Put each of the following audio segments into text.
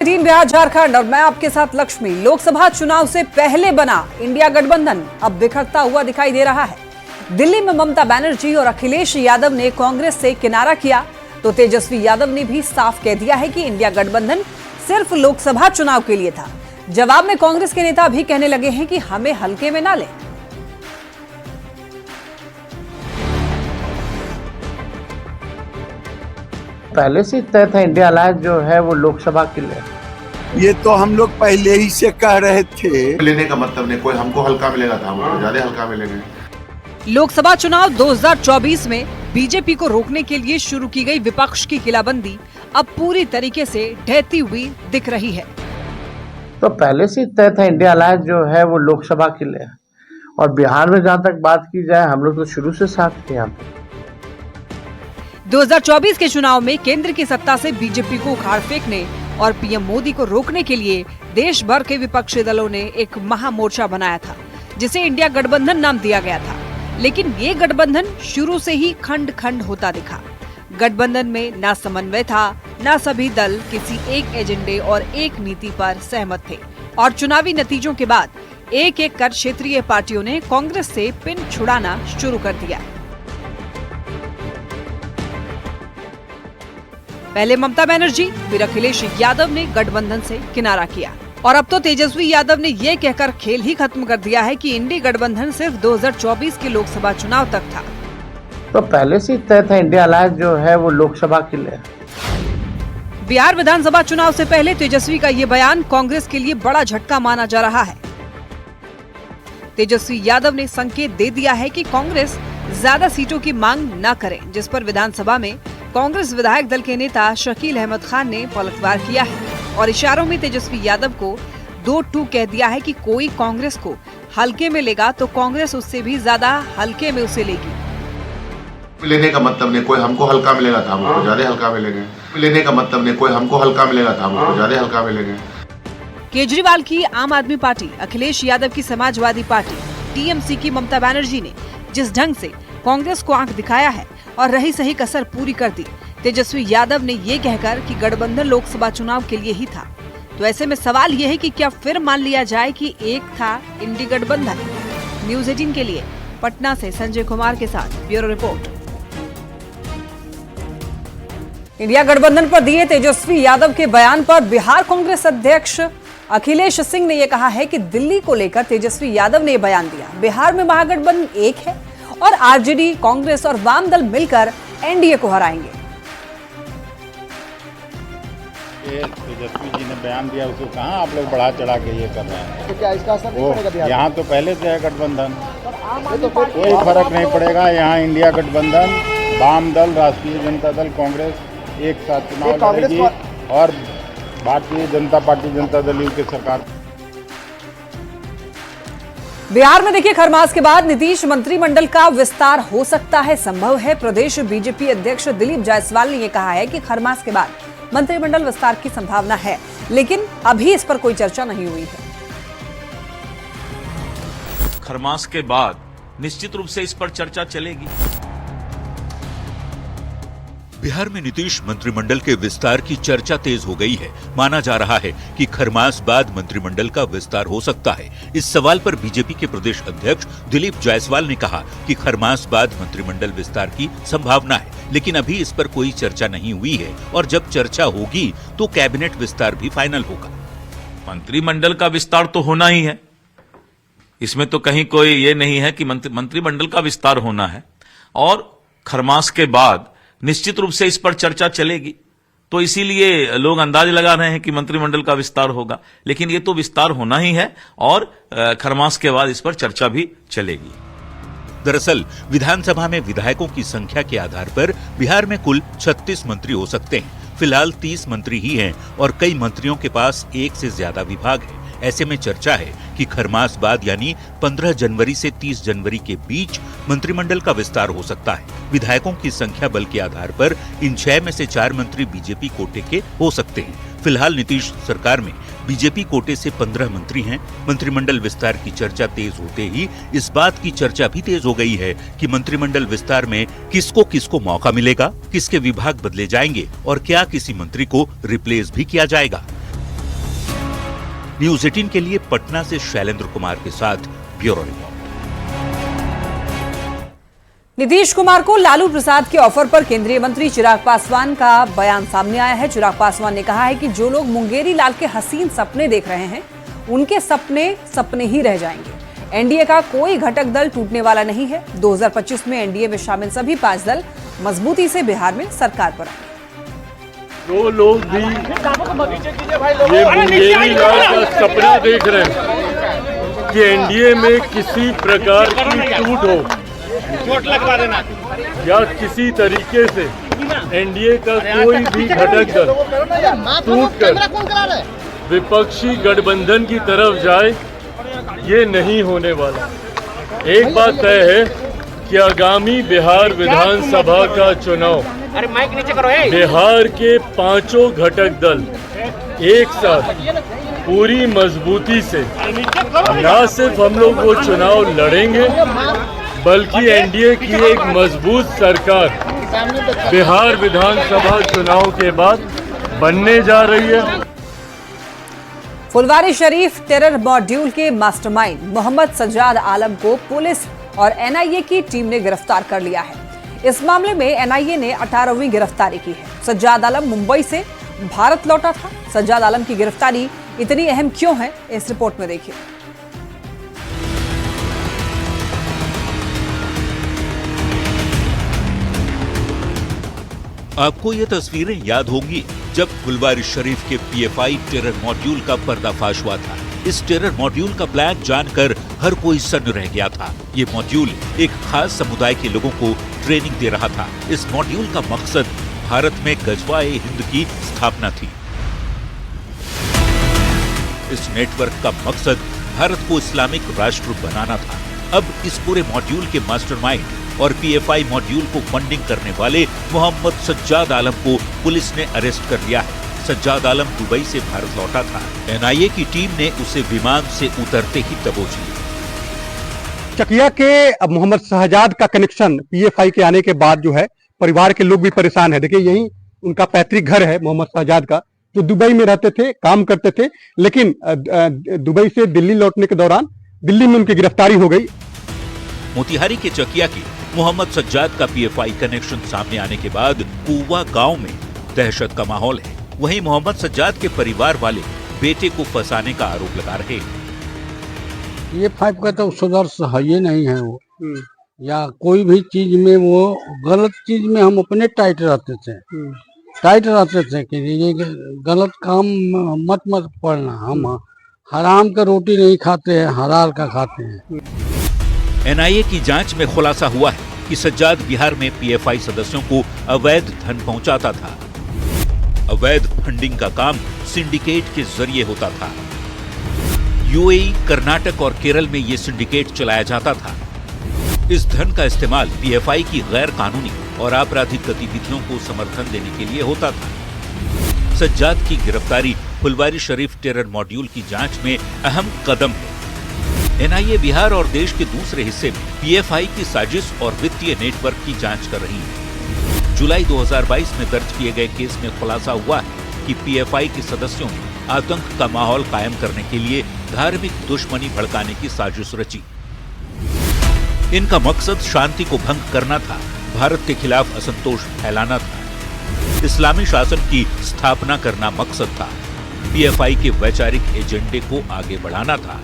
बिहार झारखंड और मैं आपके साथ लक्ष्मी। लोकसभा चुनाव से पहले बना इंडिया गठबंधन अब बिखरता हुआ दिखाई दे रहा है। दिल्ली में ममता बनर्जी और अखिलेश यादव ने कांग्रेस से किनारा किया तो तेजस्वी यादव ने भी साफ कह दिया है कि इंडिया गठबंधन सिर्फ लोकसभा चुनाव के लिए था। जवाब में कांग्रेस के नेता भी कहने लगे हैं कि हमें हल्के में ना लें। पहले से तय था इंडिया अलायंस जो है वो लोकसभा के लिए। ये तो हम लोग पहले ही से कह रहे थे। लेने का मतलब नहीं, कोई हमको हल्का मिलेगा था, हमको ज्यादा हल्का मिलेंगे। लोकसभा चुनाव 2024 में बीजेपी को रोकने के लिए शुरू की गई विपक्ष की किलाबंदी अब पूरी तरीके से ढहती हुई दिख रही है। तो पहले से तय था इंडिया अलायंस जो है वो लोकसभा के लिए। और बिहार में जहाँ तक बात की जाए, हम लोग तो शुरू से साथ थे यहाँ पे। 2024 के चुनाव में केंद्र की सत्ता से बीजेपी को उखाड़ फेंकने और पीएम मोदी को रोकने के लिए देश भर के विपक्षी दलों ने एक महामोर्चा बनाया था, जिसे इंडिया गठबंधन नाम दिया गया था। लेकिन ये गठबंधन शुरू से ही खंड खंड होता दिखा। गठबंधन में ना समन्वय था, ना सभी दल किसी एक एजेंडे और एक नीति पर सहमत थे। और चुनावी नतीजों के बाद एक एक कर क्षेत्रीय पार्टियों ने कांग्रेस से पिन छुड़ाना शुरू कर दिया। पहले ममता बनर्जी, फिर अखिलेश यादव ने गठबंधन से किनारा किया और अब तो तेजस्वी यादव ने ये कहकर खेल ही खत्म कर दिया है कि इंडी गठबंधन सिर्फ 2024 के लोकसभा चुनाव तक था। तो पहले से तय था इंडिया अलायंस जो है वो लोकसभा के लिए। बिहार विधानसभा चुनाव से पहले तेजस्वी का ये बयान कांग्रेस के लिए बड़ा झटका माना जा रहा है। तेजस्वी यादव ने संकेत दे दिया है कि कांग्रेस ज्यादा सीटों की मांग न करे, जिस पर विधानसभा में कांग्रेस विधायक दल के नेता शकील अहमद खान ने पलटवार किया है और इशारों में तेजस्वी यादव को 2-2 कह दिया है कि कोई कांग्रेस को हल्के में लेगा तो कांग्रेस उससे भी ज्यादा हल्के में उसे लेगी। लेने का मतलब नहीं, कोई हमको हल्का मिलेगा था, हमको ज्यादा हल्का मिलेंगे। लेने का मतलब नहीं, कोई हमको हल्का मिलेगा था, हमको ज्यादा हल्का मिलेंगे। केजरीवाल की आम आदमी पार्टी, अखिलेश यादव की समाजवादी पार्टी, टीएमसी की ममता बनर्जी ने जिस ढंग से कांग्रेस को आंख दिखाया है और रही सही कसर पूरी कर दी, तेजस्वी यादव ने ये कहकर कि गठबंधन लोकसभा चुनाव के लिए ही था। तो ऐसे में सवाल ये है कि क्या फिर मान लिया जाए कि एक था इंडी गठबंधन। न्यूज़ 18 के लिए पटना से संजय कुमार के साथ ब्यूरो रिपोर्ट। इंडिया गठबंधन पर दिए तेजस्वी यादव के बयान पर बिहार कांग्रेस अध्यक्ष अखिलेश सिंह ने यह कहा है कि दिल्ली को लेकर तेजस्वी यादव ने यह बयान दिया। बिहार में महागठबंधन एक है और आरजेडी, कांग्रेस और वाम दल मिलकर एनडीए को हराएंगे। ये तेजस्वी जी ने बयान दिया, उसको कहाँ आप लोग बढ़ा चढ़ा के ये कर रहे हैं? तो क्या इसका असर नहीं पड़ेगा बिहार? यहाँ तो पहले से है गठबंधन, कोई फर्क नहीं पड़ेगा। यहाँ इंडिया गठबंधन, वाम दल, राष्ट्रीय जनता दल, कांग्रेस एक साथ चुनाव लड़ेगी और भारतीय जनता पार्टी, जनता दल की सरकार। बिहार में देखिए, खरमास के बाद नीतीश मंत्रिमंडल का विस्तार हो सकता है, संभव है। प्रदेश बीजेपी अध्यक्ष दिलीप जायसवाल ने यह कहा है कि खरमास के बाद मंत्रिमंडल विस्तार की संभावना है, लेकिन अभी इस पर कोई चर्चा नहीं हुई है। खरमास के बाद निश्चित रूप से इस पर चर्चा चलेगी। बिहार में नीतीश मंत्रिमंडल के विस्तार की चर्चा तेज हो गई है। माना जा रहा है कि खरमास बाद मंत्रिमंडल का विस्तार हो सकता है। इस सवाल पर बीजेपी के प्रदेश अध्यक्ष दिलीप जायसवाल ने कहा कि खरमास बाद मंत्रिमंडल विस्तार की संभावना है, लेकिन अभी इस पर कोई चर्चा नहीं हुई है और जब चर्चा होगी तो कैबिनेट विस्तार भी फाइनल होगा। मंत्रिमंडल का विस्तार तो होना ही है, इसमें तो कहीं कोई ये नहीं है कि मंत्रिमंडल का विस्तार होना है और खरमास के बाद निश्चित रूप से इस पर चर्चा चलेगी। तो इसीलिए लोग अंदाज लगा रहे हैं कि मंत्रिमंडल का विस्तार होगा, लेकिन ये तो विस्तार होना ही है और खरमास के बाद इस पर चर्चा भी चलेगी। दरअसल विधानसभा में विधायकों की संख्या के आधार पर बिहार में कुल 36 मंत्री हो सकते हैं। फिलहाल 30 मंत्री ही हैं और कई मंत्रियों के पास एक से ज्यादा विभाग है। ऐसे में चर्चा है कि खरमास बाद यानी 15 जनवरी से 30 जनवरी के बीच मंत्रिमंडल का विस्तार हो सकता है। विधायकों की संख्या बल के आधार पर इन 6 में से 4 मंत्री बीजेपी कोटे के हो सकते हैं। फिलहाल नीतीश सरकार में बीजेपी कोटे से 15 मंत्री हैं। मंत्रिमंडल विस्तार की चर्चा तेज होते ही इस बात की चर्चा भी तेज हो गई है कि मंत्रिमंडल विस्तार में किसको किसको मौका मिलेगा, किसके विभाग बदले जाएंगे और क्या किसी मंत्री को रिप्लेस भी किया जाएगा। न्यूज 18 के लिए पटना से शैलेंद्र कुमार के साथ ब्यूरो रिपोर्ट। नीतीश कुमार को लालू प्रसाद के ऑफर पर केंद्रीय मंत्री चिराग पासवान का बयान सामने आया है। चिराग पासवान ने कहा है कि जो लोग मुंगेरी लाल के हसीन सपने देख रहे हैं, उनके सपने सपने ही रह जाएंगे। एनडीए का कोई घटक दल टूटने वाला नहीं है। 2025 में एनडीए में शामिल सभी 5 दल मजबूती से बिहार में सरकार पर आए। जो लोग भी ये मुंगेरी लाल का सपना देख रहे हैं कि एनडीए में किसी प्रकार की टूट हो या किसी तरीके से एनडीए का कोई भी घटक दल टूटकर विपक्षी गठबंधन की तरफ जाए, ये नहीं होने वाला। एक बात तय है कि आगामी बिहार विधानसभा का चुनाव बिहार के 5 घटक दल एक साथ पूरी मजबूती से न सिर्फ हम लोग वो चुनाव लड़ेंगे, बल्कि एनडीए की एक मजबूत सरकार बिहार विधानसभा चुनाव के बाद बनने जा रही है। फुलवारी शरीफ टेरर मॉड्यूल के मास्टरमाइंड मोहम्मद सज्जाद आलम को पुलिस और एनआईए की टीम ने गिरफ्तार कर लिया है। इस मामले में एनआईए ने 18वीं गिरफ्तारी की है। सज्जाद आलम मुंबई से भारत लौटा था। सज्जाद आलम की गिरफ्तारी इतनी अहम क्यों है, इस रिपोर्ट में देखिए। आपको ये तस्वीरें याद होंगी जब फुलवारी शरीफ के पीएफआई टेरर मॉड्यूल का पर्दाफाश हुआ था। इस टेरर मॉड्यूल का प्लान जानकर हर कोई सन्न रह गया था। ये मॉड्यूल एक खास समुदाय के लोगों को ट्रेनिंग दे रहा था। इस मॉड्यूल का मकसद भारत में गजवाए हिंद की स्थापना थी। इस नेटवर्क का मकसद भारत को इस्लामिक राष्ट्र बनाना था। अब इस पूरे मॉड्यूल के मास्टरमाइंड और पीएफआई मॉड्यूल को फंडिंग करने वाले मोहम्मद सज्जाद आलम को पुलिस ने अरेस्ट कर लिया है। सज्जाद आलम दुबई से भारत लौटा था। एनआईए की टीम ने उसे विमान से उतरते ही दबोच लिया। चकिया के अब मोहम्मद शहजाद का कनेक्शन पीएफआई के आने के बाद जो है परिवार के लोग भी परेशान है। देखिए यही उनका पैतृक घर है मोहम्मद शहजाद का, जो दुबई में रहते थे, काम करते थे, लेकिन दुबई से दिल्ली लौटने के दौरान दिल्ली में उनकी गिरफ्तारी हो गई। मोतिहारी के चकिया के मोहम्मद सज्जाद का पीएफआई कनेक्शन सामने आने के बाद कुवा गांव में दहशत का माहौल है। वहीं मोहम्मद सज्जाद के परिवार वाले बेटे को फंसाने का आरोप लगा रहे हैं। पीएफआई का तो सदर्श है ये नहीं है वो, या कोई भी चीज में वो गलत चीज में हम अपने टाइट रहते थे कि ये गलत काम मत पड़ना। हम हराम का रोटी नहीं खाते हैं, हलाल का खाते हैं। एनआईए की जांच में खुलासा हुआ है कि सज्जाद बिहार में पीएफआई सदस्यों को अवैध धन पहुंचाता था। अवैध फंडिंग का काम सिंडिकेट के जरिए होता था। यूएई, कर्नाटक और केरल में ये सिंडिकेट चलाया जाता था। इस धन का इस्तेमाल पीएफआई की गैर कानूनी और आपराधिक गतिविधियों को समर्थन देने के लिए होता था। सज्जाद की गिरफ्तारी फुलवारी शरीफ टेरर मॉड्यूल की जांच में अहम कदम है। एनआईए बिहार और देश के दूसरे हिस्से में पीएफआई की साजिश और वित्तीय नेटवर्क की जांच कर रही है। जुलाई 2022 में दर्ज किए गए केस में खुलासा हुआ है कि पीएफआई के सदस्यों ने आतंक का माहौल कायम करने के लिए धार्मिक दुश्मनी भड़काने की साजिश रची। इनका मकसद शांति को भंग करना था, भारत के खिलाफ असंतोष फैलाना था, इस्लामी शासन की स्थापना करना मकसद था, पीएफआई के वैचारिक एजेंडे को आगे बढ़ाना था।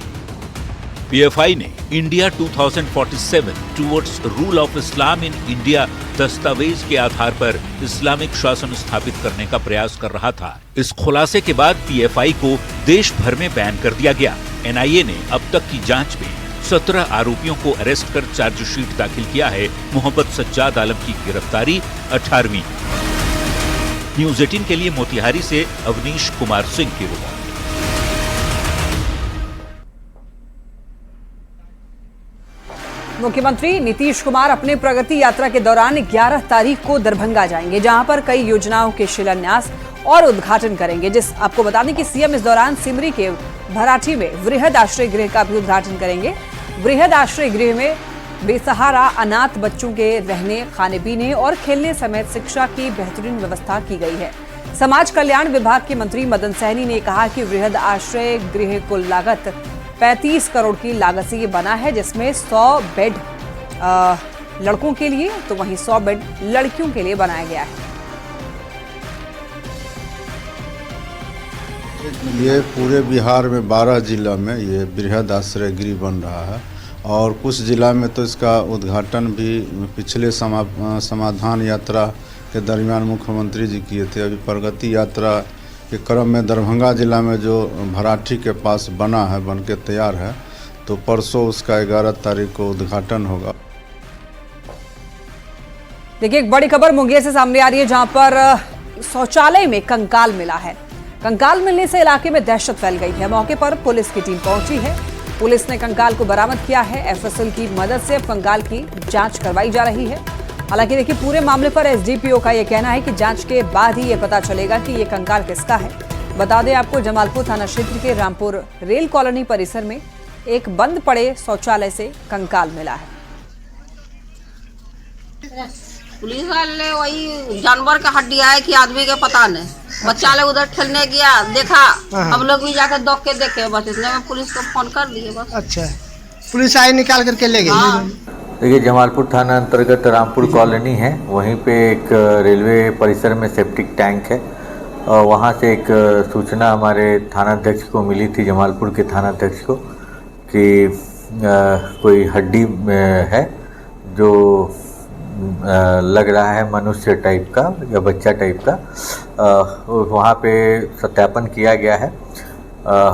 पीएफआई ने India 2047 towards rule of Islam in India दस्तावेज के आधार पर इस्लामिक शासन स्थापित करने का प्रयास कर रहा था। इस खुलासे के बाद पीएफआई को देश भर में बैन कर दिया गया। एनआईए ने अब तक की जांच में 17 आरोपियों को अरेस्ट कर चार्जशीट दाखिल किया है। मोहम्मद सज्जाद आलम की गिरफ्तारी 18वीं। न्यूज 18 के लिए मोतिहारी से अवनीश कुमार सिंह की रिपोर्ट। मुख्यमंत्री नीतीश कुमार अपने प्रगति यात्रा के दौरान 11 तारीख को दरभंगा जाएंगे, जहां पर कई योजनाओं के शिलान्यास और उद्घाटन करेंगे। आपको बता दें कि सीएम इस दौरान सिमरी के भराठी में वृहद आश्रय गृह का भी उद्घाटन करेंगे। वृहद आश्रय गृह में बेसहारा अनाथ बच्चों के रहने, खाने पीने और खेलने समेत शिक्षा की बेहतरीन व्यवस्था की गई है। समाज कल्याण विभाग के मंत्री मदन सहनी ने कहा कि वृहद आश्रय गृह कुल लागत 35 करोड़ की लागत से ये बना है, जिसमें 100 बेड लड़कों के लिए तो वहीं 100 बेड लड़कियों के लिए बनाया गया है। ये पूरे बिहार में 12 जिला में ये बृहद आश्रय गृह बन रहा है और कुछ जिला में तो इसका उद्घाटन भी पिछले समाधान यात्रा के दरमियान मुख्यमंत्री जी किए थे। अभी प्रगति यात्रा के क्रम में दरभंगा जिला में जो भराठी के पास बना है, बन के तैयार है, तो परसों उसका 11 तारीख को उद्घाटन होगा। देखिए, एक बड़ी खबर मुंगेर से सामने आ रही है, जहां पर शौचालय में कंकाल मिला है। कंकाल मिलने से इलाके में दहशत फैल गई है। मौके पर पुलिस की टीम पहुंची है। पुलिस ने कंकाल को बरामद किया है। एफएसएल की मदद से कंकाल की जांच करवाई जा रही है। हालांकि देखिए, पूरे मामले पर एसडीपीओ का यह कहना है कि जांच के बाद ही ये पता चलेगा कि ये कंकाल किसका है। बता दें आपको, जमालपुर थाना क्षेत्र के रामपुर रेल कॉलोनी परिसर में एक बंद पड़े शौचालय से कंकाल मिला है। पुलिस वाले वही जानवर का हड्डी है कि आदमी के पता नहीं। बच्चा लोग उधर खेलने गया, देखा, हम लोग भी जाकर दौड़ के देखे, बस इसलिए मैं पुलिस को फोन कर दिए बस। अच्छा, पुलिस आई निकाल करके ले गई। देखिए, जमालपुर थाना अंतर्गत रामपुर कॉलोनी है, वहीं पे एक रेलवे परिसर में सेप्टिक टैंक है और वहाँ से एक सूचना हमारे थानाध्यक्ष को मिली थी, जमालपुर के थानाध्यक्ष को, कि कोई हड्डी है जो लग रहा है मनुष्य टाइप का या बच्चा टाइप का। वहाँ पे सत्यापन किया गया है।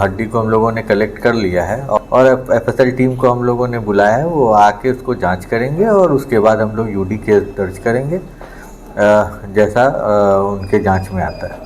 हड्डी को हम लोगों ने कलेक्ट कर लिया है और एफएसएल टीम को हम लोगों ने बुलाया है। वो आके उसको जांच करेंगे और उसके बाद हम लोग यूडी केस दर्ज करेंगे जैसा उनके जांच में आता है।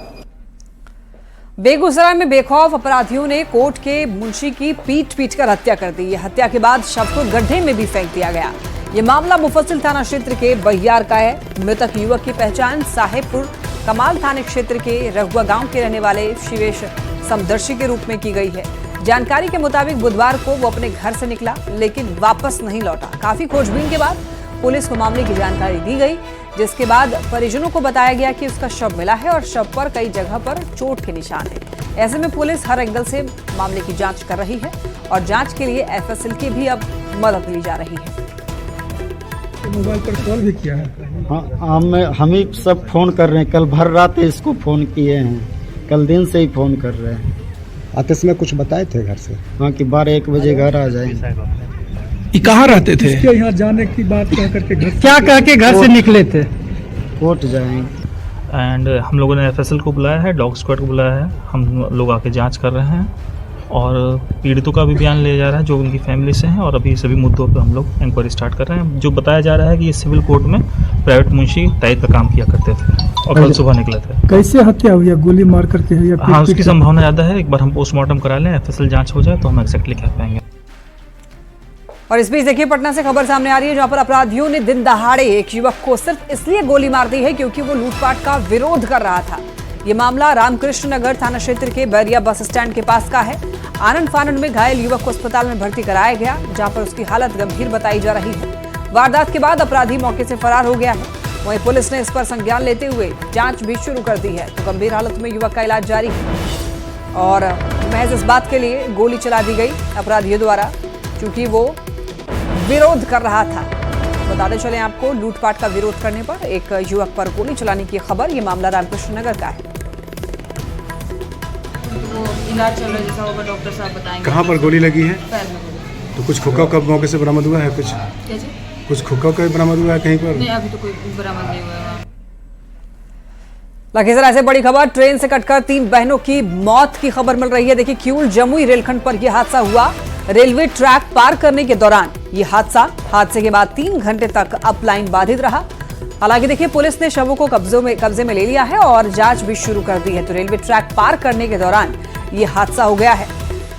बेगूसराय में बेखौफ अपराधियों ने कोर्ट के मुंशी की पीट कर हत्या कर दी। हत्या के बाद शव को गड्ढे में भी फेंक दिया गया। ये मामला मुफस्सिल थाना क्षेत्र के बहियार का है। मृतक युवक की पहचान साहेबपुर कमाल थाने क्षेत्र के रघुआ गांव के रहने वाले शिवेश समदर्शी के रूप में की गई है। जानकारी के मुताबिक बुधवार को वो अपने घर से निकला, लेकिन वापस नहीं लौटा। काफी खोजबीन के बाद पुलिस को मामले की जानकारी दी गई, जिसके बाद परिजनों को बताया गया कि उसका शव मिला है और शव पर कई जगह पर चोट के निशान है। ऐसे में पुलिस हर एंगल से मामले की जांच कर रही है और जांच के लिए एफएसएल की भी अब मदद ली जा रही है। मोबाइल पर कॉल भी किया है? हाँ, हम ही सब फोन कर रहे हैं। कल भर रात इसको फोन किए हैं, कल दिन से ही फोन कर रहे हैं। आते समय कुछ बताए थे घर से? हाँ, कि 12-1 बजे घर आ जाएंगे। ये कहाँ रहते थे? इसके यहाँ जाने की बात कह करके क्या कह के घर से निकले थे? कोर्ट जाएंगे। एंड हम लोगों ने एफएसएल को बुलाया है, डॉग स्क्वाड को बुलाया है। हम लोग आके जांच कर रहे हैं और पीड़ितों का भी बयान लिया जा रहा है जो उनकी फैमिली से हैं, और अभी सभी मुद्दों पर हम लोग इंक्वायरी स्टार्ट कर रहे हैं। जो बताया जा रहा है कि ये सिविल कोर्ट में प्राइवेट मुंशी टाइप का काम किया करते थे और कल सुबह निकले थे। कैसे हत्या हुई है? गोली मार करके है या? हाँ, उसकी संभावना ज़्यादा है। एक बार हम पोस्टमार्टम करा लें, एफएसएल जांच हो जाए तो हम एक्जैक्टली कह पाएंगे। और इस बीच देखिए, पटना से खबर सामने आ रही है, जहां पर अपराधियों ने दिन दहाड़े एक युवक को सिर्फ इसलिए गोली मार दी है क्योंकि वो लूटपाट का विरोध कर रहा था। ये मामला रामकृष्ण नगर थाना क्षेत्र के बैरिया बस स्टैंड के पास का है। आनंद फानंद में घायल युवक को अस्पताल में भर्ती कराया गया, जहां पर उसकी हालत गंभीर बताई जा रही है। वारदात के बाद अपराधी मौके से फरार हो गया है। वहीं पुलिस ने इस पर संज्ञान लेते हुए जांच भी शुरू कर दी है। तो गंभीर हालत में युवक का इलाज जारी है और महज इस बात के लिए गोली चला दी गई अपराधियों द्वारा, क्योंकि वो विरोध कर रहा था। बताते चले आपको, लूटपाट का विरोध करने पर एक युवक पर गोली चलाने की खबर। ये मामला रामकृष्ण नगर का है। इलाज चल रहा है, जैसा होगा डॉक्टर साहब बताएंगे। कहाँ पर गोली लगी है? पैर में गोली। तो कुछ खोखा का मौके से बरामद हुआ है? कुछ खोखा का बरामद हुआ है कहीं पर? नहीं, अभी तो कोई बरामद नहीं हुआ। लखीसराय से बड़ी खबर, ट्रेन से कटकर 3 बहनों की मौत की खबर मिल रही है। देखिए, किऊल जमुई रेलखंड पर यह हादसा हुआ। रेलवे ट्रैक पार करने के दौरान यह हादसे के बाद 3 घंटे तक अप लाइन बाधित रहा। हालांकि देखिए, पुलिस ने शवों को कब्जे में ले लिया है और जांच भी शुरू कर दी है। तो रेलवे ट्रैक पार करने के दौरान यह हादसा हो गया है।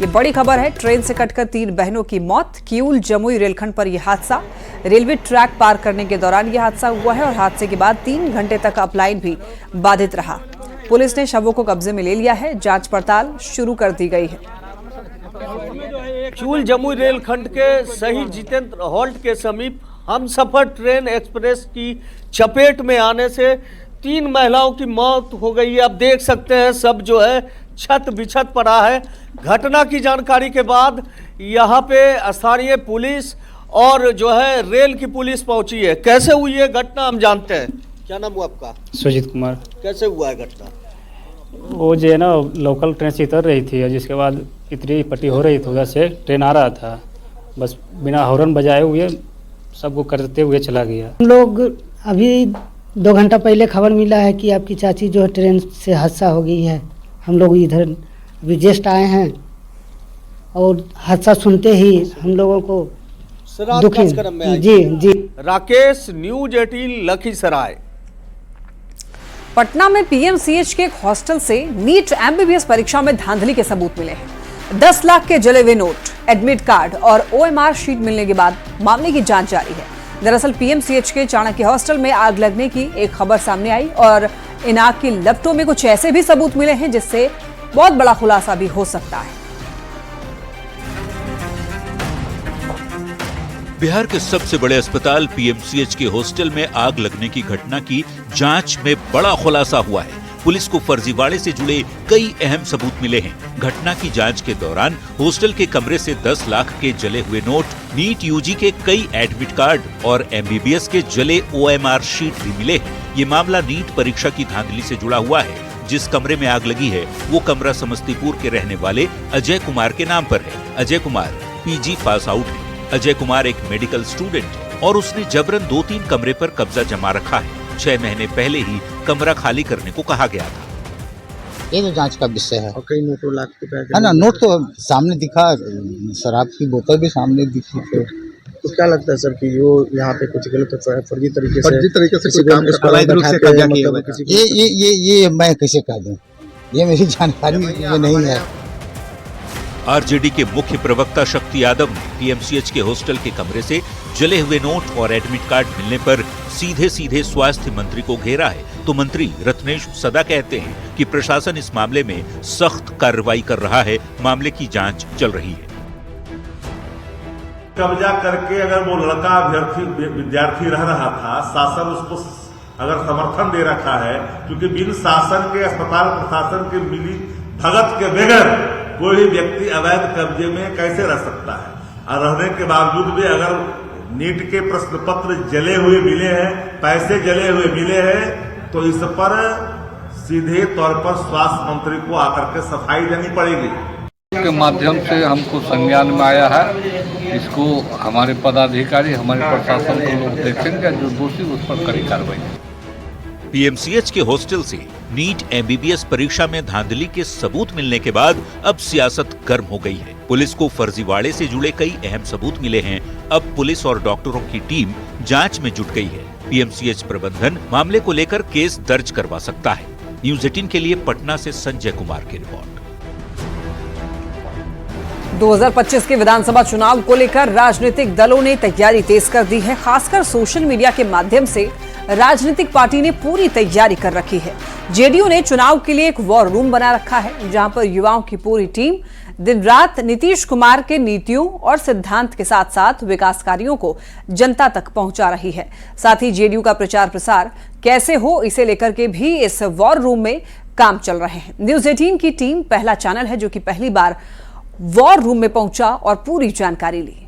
ये बड़ी खबर है, ट्रेन से कटकर 3 बहनों की मौत। किऊल जमुई रेलखंड पर यह हादसा, रेलवे ट्रैक पार करने के दौरान यह हादसा हुआ है और हादसे के बाद 3 घंटे तक अप लाइन भी बाधित रहा। पुलिस ने शवों को कब्जे में ले लिया है, जांच पड़ताल शुरू कर दी गई है। किऊल जमुई रेलखंड के शहीद जितेंद्र हॉल्ट के समीप हमसफर ट्रेन एक्सप्रेस की चपेट में आने से 3 महिलाओं की मौत हो गई है। आप देख सकते हैं सब जो है छत बिछत पड़ा है। घटना की जानकारी के बाद यहाँ पे स्थानीय पुलिस और जो है रेल की पुलिस पहुंची है। कैसे हुई है घटना हम जानते हैं। क्या नाम हुआ आपका? सुजीत कुमार। कैसे हुआ है घटना? वो जो है ना लोकल ट्रेन से उतर रही थी और जिसके बाद इतनी पट्टी हो रही थी, उधर से ट्रेन आ रहा था, बस बिना हॉर्न बजाए हुए सबको करते हुए चला गया। हम लोग अभी 2 घंटा पहले खबर मिला है कि आपकी चाची जो है ट्रेन से हादसा हो गई है। हम लोग इधर अभी जस्ट आए हैं और हादसा सुनते ही हम लोगों को दुखी। जी। राकेश, न्यूज 18 लखीसराय। पटना में पीएमसीएच के एक हॉस्टल से नीट एमबीबीएस परीक्षा में धांधली के सबूत मिले हैं। 10 लाख के जले हुए नोट, एडमिट कार्ड और ओएमआर शीट मिलने के बाद मामले की जांच जारी है। दरअसल पीएमसीएच के चाणक्य हॉस्टल में आग लगने की एक खबर सामने आई और इन आग की लपटों में कुछ ऐसे भी सबूत मिले हैं जिससे बहुत बड़ा खुलासा भी हो सकता है। बिहार के सबसे बड़े अस्पताल पीएमसीएच के हॉस्टल में आग लगने की घटना की जांच में बड़ा खुलासा हुआ है। पुलिस को फर्जीवाड़े से जुड़े कई अहम सबूत मिले हैं। घटना की जांच के दौरान हॉस्टल के कमरे से 10 लाख के जले हुए नोट, नीट यूजी के कई एडमिट कार्ड और एमबीबीएस के जले ओएमआर शीट भी मिले हैं। ये मामला नीट परीक्षा की धांधली से जुड़ा हुआ है। जिस कमरे में आग लगी है वो कमरा समस्तीपुर के रहने वाले अजय कुमार के नाम पर है। Ajay Kumar PG pass out है। अजय कुमार एक मेडिकल स्टूडेंट है और उसने जबरन 2-3 कमरे पर कब्जा जमा रखा है। 6 महीने पहले ही कमरा खाली करने को कहा गया था। ये तो जांच का विषय है। और कई नोटों लाख रुपए है ना, नोट तो सामने दिखा, शराब की बोतल भी सामने दिखी। तो क्या लगता है सर कि वो यहाँ पे कुछ गलत फर्जी तरीके से कोई काम करता है? ये मैं कैसे कह दूं, ये मेरी जानकारी में नहीं है। आरजेडी के मुख्य प्रवक्ता शक्ति यादव ने पीएमसीएच के हॉस्टल के कमरे से जले हुए नोट और एडमिट कार्ड मिलने पर सीधे स्वास्थ्य मंत्री को घेरा है। तो मंत्री रत्नेश सदा कहते हैं कि प्रशासन इस मामले में सख्त कार्रवाई कर रहा है, मामले की जांच चल रही है। कब्जा करके अगर वो लड़का विद्यार्थी रह रहा था, शासन उसको अगर समर्थन दे रखा है, क्योंकि बिन शासन के अस्पताल प्रशासन के मिली भगत के बगैर कोई व्यक्ति अवैध कब्जे में कैसे रह सकता है। और रहने के बावजूद भी अगर नीट के प्रश्न पत्र जले हुए मिले हैं, पैसे जले हुए मिले हैं, तो इस पर सीधे तौर पर स्वास्थ्य मंत्री को आकर के सफाई देनी पड़ेगी। के माध्यम से हमको संज्ञान में आया है। इसको हमारे पदाधिकारी, हमारे प्रशासन को लोग देखेंगे, जो दोषी उस पर कड़ी कार्रवाई। पीएमसीएच के हॉस्टल से नीट एमबीबीएस परीक्षा में धांधली के सबूत मिलने के बाद अब सियासत गर्म हो गई है। पुलिस को फर्जीवाड़े से जुड़े कई अहम सबूत मिले हैं। अब पुलिस और डॉक्टरों की टीम जांच में जुट गई है। पीएमसीएच प्रबंधन मामले को लेकर केस दर्ज करवा सकता है। न्यूज 18 के लिए पटना से संजय कुमार की रिपोर्ट। 2025 के विधानसभा चुनाव को लेकर राजनीतिक दलों ने तैयारी तेज कर दी है। खासकर सोशल मीडिया के माध्यम से राजनीतिक पार्टी ने पूरी तैयारी कर रखी है। जेडीयू ने चुनाव के लिए एक वॉर रूम बना रखा है, जहां पर युवाओं की पूरी टीम दिन रात नीतीश कुमार के नीतियों और सिद्धांत के साथ साथ विकास कार्यों को जनता तक पहुंचा रही है। साथ ही जेडीयू का प्रचार प्रसार कैसे हो, इसे लेकर के भी इस वॉर रूम में काम चल रहे हैं। न्यूज 18 की टीम पहला चैनल है जो कि पहली बार वॉर रूम में पहुंचा और पूरी जानकारी ली।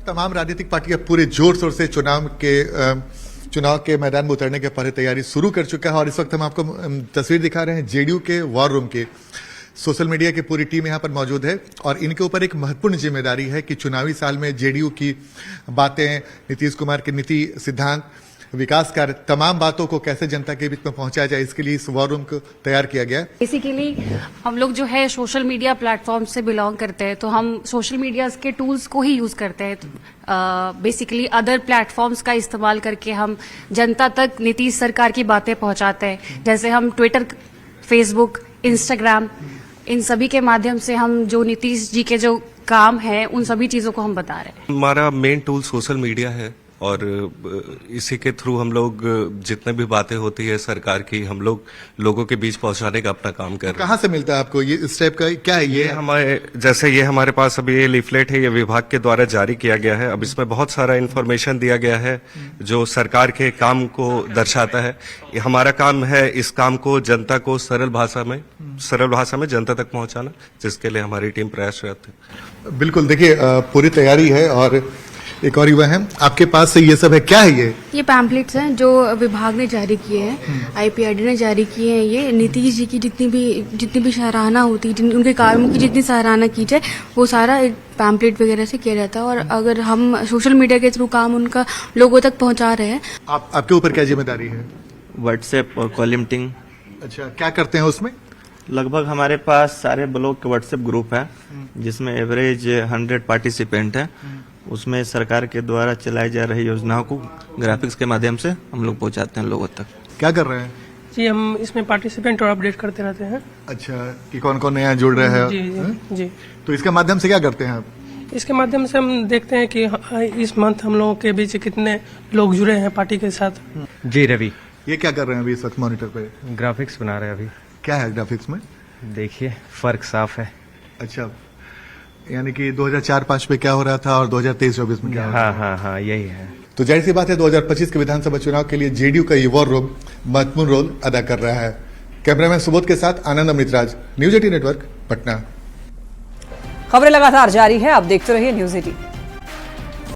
तमाम राजनीतिक पार्टियां पूरे जोर शोर से चुनाव के मैदान में उतरने के पहले तैयारी शुरू कर चुका है। और इस वक्त हम आपको तस्वीर दिखा रहे हैं जेडीयू के वॉर रूम के। सोशल मीडिया की पूरी टीम यहाँ पर मौजूद है और इनके ऊपर एक महत्वपूर्ण जिम्मेदारी है कि चुनावी साल में जेडीयू की बातें, नीतीश कुमार की नीति, सिद्धांत, विकास कार्य, तमाम बातों को कैसे जनता के बीच में पहुंचाया जाए, इसके लिए इस वॉर रूम को तैयार किया गया है। बेसिकली हम लोग जो है सोशल मीडिया प्लेटफॉर्म से बिलोंग करते हैं, तो हम सोशल मीडिया के टूल्स को ही यूज करते हैं। बेसिकली अदर प्लेटफॉर्म्स का इस्तेमाल करके हम जनता तक नीतीश सरकार की बातें पहुंचाते हैं। जैसे हम ट्विटर, फेसबुक, इंस्टाग्राम, इन सभी के माध्यम से हम जो नीतीश जी के जो काम है उन सभी चीजों को हम बता रहे हैं। हमारा मेन टूल सोशल मीडिया है और इसी के थ्रू हम लोग जितने भी बातें होती है सरकार की, हम लोग लोगों के बीच पहुंचाने का अपना काम कर रहे हैं। कहाँ से मिलता है आपको ये इस टाइप का, क्या है ये? ये हमारे पास अभी ये लीफलेट है, ये विभाग के द्वारा जारी किया गया है। अब इसमें बहुत सारा इन्फॉर्मेशन दिया गया है जो सरकार के काम को दर्शाता है। ये हमारा काम है इस काम को जनता को सरल भाषा में जनता तक पहुंचाना, जिसके लिए हमारी टीम प्रयासरत है। बिल्कुल, देखिए पूरी तैयारी है। और एक और युवा है आपके पास से, ये सब है, क्या है ये पैम्पलेट्स हैं जो विभाग ने जारी किए हैं, आईपीआईडी ने जारी किए हैं। ये नीतीश जी की जितनी भी सराहना होती है, उनके कार्यों की जितनी सराहना की जाए, वो सारा पैम्पलेट वगैरह से किया जाता है। और अगर हम सोशल मीडिया के थ्रू काम उनका लोगों तक पहुंचा रहे हैं। आपके ऊपर क्या जिम्मेदारी है? व्हाट्सएप और कॉल लिमिटिंग। अच्छा, क्या करते हैं उसमें? लगभग हमारे पास सारे ब्लॉक के व्हाट्सएप ग्रुप है, जिसमें एवरेज 100 पार्टिसिपेंट है। उसमें सरकार के द्वारा चलाई जा रही योजनाओं को ग्राफिक्स के माध्यम से हम लोग पहुंचाते हैं लोगों तक। क्या कर रहे हैं? जी, हम इसमें पार्टिसिपेंट और अपडेट करते रहते हैं। अच्छा, कि कौन कौन नया जुड़ रहे हैं? जी। तो इसके माध्यम से क्या करते हैं आप? इसके माध्यम से हम देखते हैं कि इस मंथ हम लोगों के बीच कितने लोग जुड़े हैं पार्टी के साथ। जी रवि, ये क्या कर रहे हैं अभी इस वक्त मॉनिटर पे? ग्राफिक्स बना रहे हैं अभी। क्या है ग्राफिक्स में? देखिए, फर्क साफ है। अच्छा, यानी कि 2004-05 में क्या हो रहा था और 2023-24 में क्या हो रहा है? हाँ, यही है। तो जाहिर सी बात है 2025 के विधानसभा चुनाव के लिए जेडीयू का ये वॉर रूम महत्वपूर्ण रोल अदा कर रहा है। कैमरामैन सुबोध के साथ आनंद अमृतराज, न्यूज 18 नेटवर्क, पटना। खबरें लगातार जारी है, आप देखते रहिए न्यूज 18।